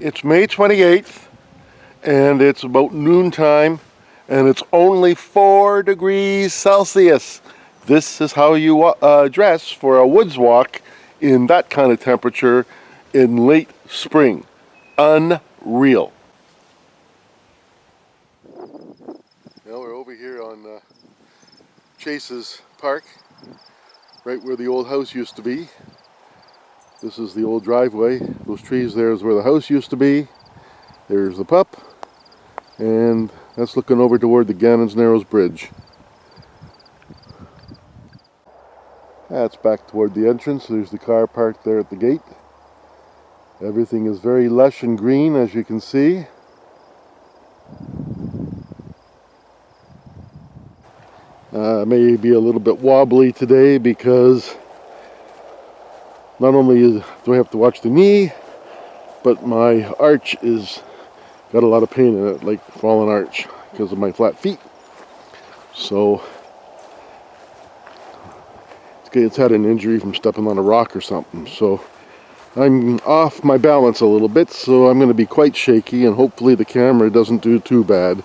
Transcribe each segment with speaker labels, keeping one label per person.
Speaker 1: It's May 28th, and it's about noontime, and it's only 4 degrees Celsius. This is how you dress for a woods walk in that kind of temperature in late spring. Unreal. Now we're over here on Chase's Park, right where the old house used to be. This is the old driveway. Those trees there is where the house used to be. There's the pup, and that's looking over toward the Gannon's Narrows Bridge. That's back toward the entrance. There's the car parked there at the gate. Everything is very lush and green, as you can see. May be a little bit wobbly today because not only do I have to watch the knee, but my arch is got a lot of pain in it, like fallen arch, because of my flat feet. So it's had an injury from stepping on a rock or something. So I'm off my balance a little bit, so I'm going to be quite shaky, and hopefully the camera doesn't do too bad.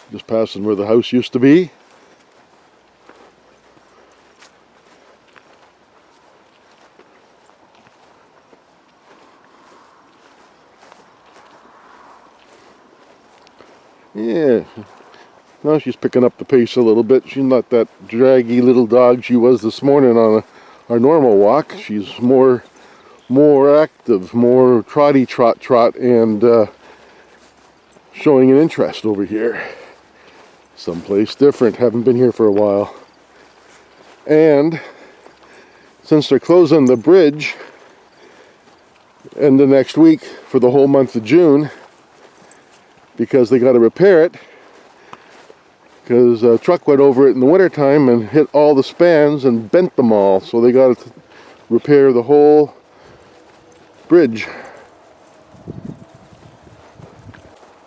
Speaker 1: Just passing where the house used to be. Yeah, now she's picking up the pace a little bit. She's not that draggy little dog she was this morning on our normal walk. She's more active, more trot, and showing an interest over here. Someplace different. Haven't been here for a while. And since they're closing the bridge in the next week for the whole month of June, because they got to repair it, because a truck went over it in the wintertime and hit all the spans and bent them all, so they got to repair the whole bridge.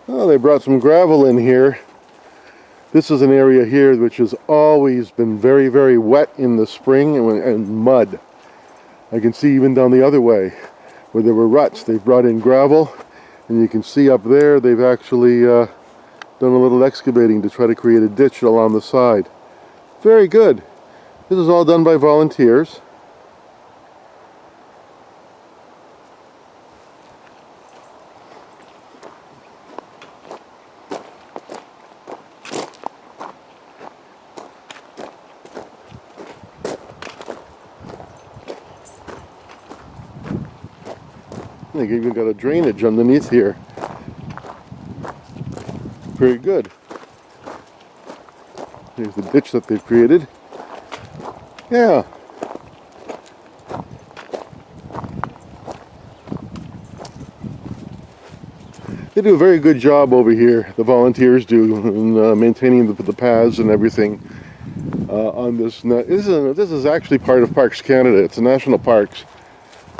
Speaker 1: Oh, they brought some gravel in here. This is an area here which has always been very, very wet in the spring and mud. I can see even down the other way where there were ruts. They've brought in gravel, and you can see up there they've actually done a little excavating to try to create a ditch along the side. Very good. This is all done by volunteers. They've even got a drainage underneath here. Very good. Here's the ditch that they've created. Yeah. They do a very good job over here, the volunteers do, in maintaining the paths and everything on this. This is actually part of Parks Canada. It's a national parks,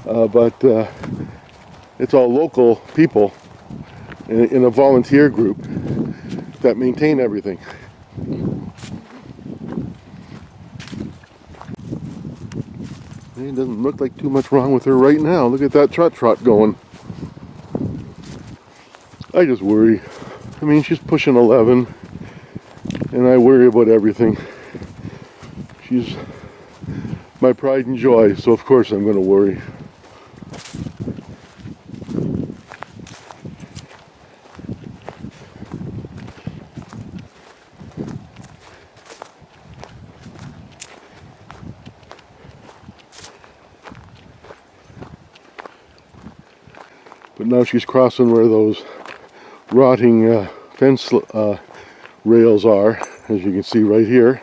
Speaker 1: but it's all local people in a volunteer group that maintain everything. It doesn't look like too much wrong with her right now. Look at that trot going. I just worry. I mean, she's pushing 11, and I worry about everything. She's my pride and joy, so of course I'm going to worry. But now she's crossing where those rotting fence rails are, as you can see right here.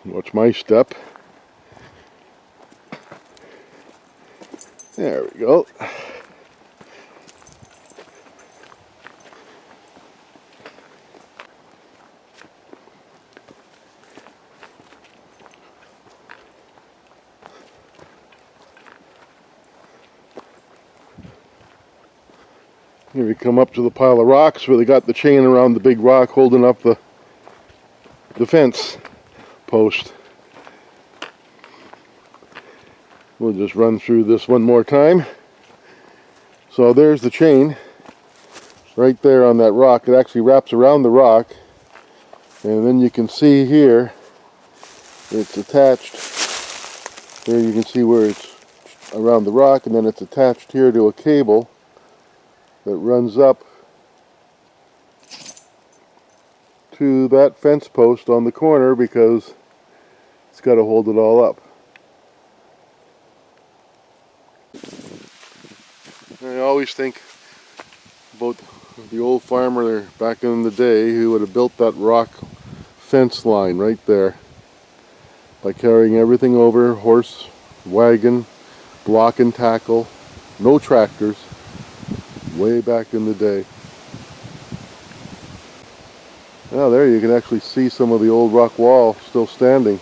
Speaker 1: Watch my step. There we go. Here we come up to the pile of rocks where they got the chain around the big rock holding up the the fence post. We'll just run through this one more time. So there's the chain right there on that rock. It actually wraps around the rock, and then you can see here it's attached. There you can see where it's around the rock, and then it's attached here to a cable that runs up to that fence post on the corner because it's got to hold it all up. I always think about the old farmer back in the day who would have built that rock fence line right there by carrying everything over, horse, wagon, block and tackle, no tractors, way back in the day. Now there you can actually see some of the old rock wall still standing.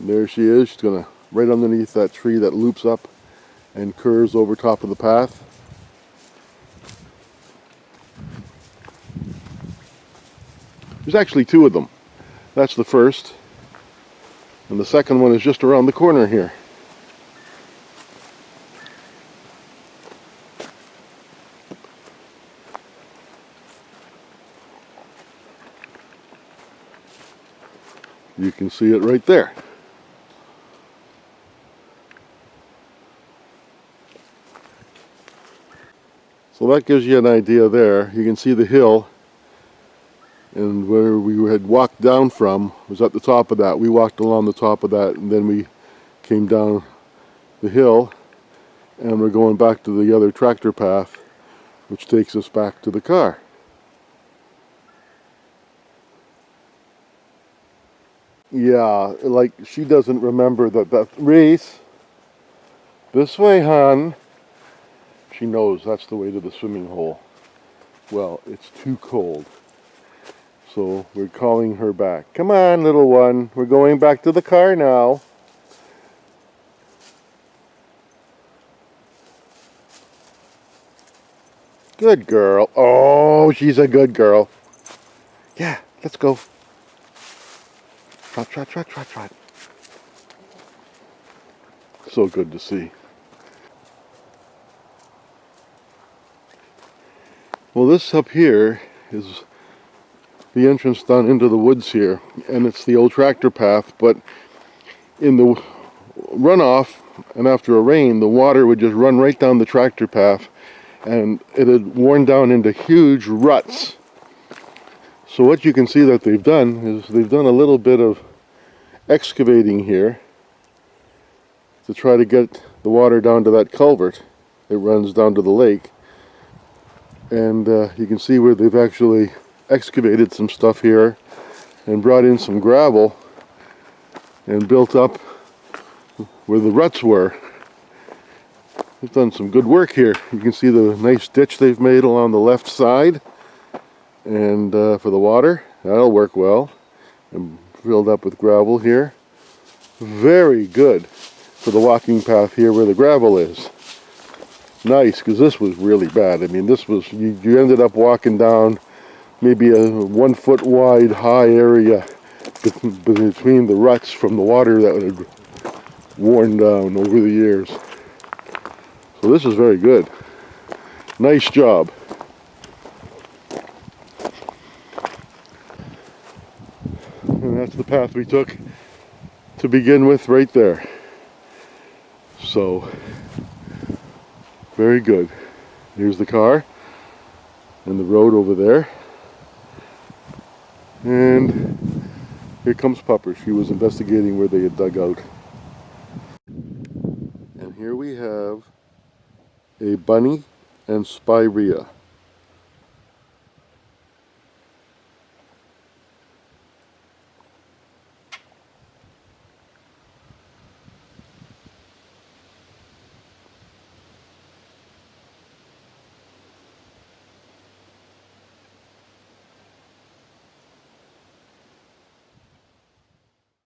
Speaker 1: There she is. She's gonna right underneath that tree that loops up and curves over top of the path. There's actually two of them. That's the first, and the second one is just around the corner here. You can see it right there. So that gives you an idea there. You can see the hill, and where we had walked down from was at the top of that. We walked along the top of that, and then we came down the hill, and we're going back to the other tractor path, which takes us back to the car. Yeah, like she doesn't remember that Reese, this way, hon. She knows that's the way to the swimming hole. Well, it's too cold. So we're calling her back. Come on, little one. We're going back to the car now. Good girl. Oh, she's a good girl. Yeah, let's go. Trot, trot, trot, trot, trot. So good to see. Well, this up here is the entrance down into the woods here, and it's the old tractor path, but in the runoff and after a rain, the water would just run right down the tractor path, and it had worn down into huge ruts. So what you can see that they've done is they've done a little bit of excavating here to try to get the water down to that culvert. It runs down to the lake, and you can see where they've actually excavated some stuff here and brought in some gravel and built up where the ruts were. They've done some good work here. You can see the nice ditch they've made along the left side, and for the water, that'll work well, and filled up with gravel here. Very good for the walking path here where the gravel is. Nice, because this was really bad. I mean, this was, you ended up walking down maybe a 1 foot wide high area between the ruts from the water that had worn down over the years. So this is very good. Nice job. And that's the path we took to begin with right there. So, very good. Here's the car and the road over there. And here comes Pupper. She was investigating where they had dug out. And here we have a bunny and spirea.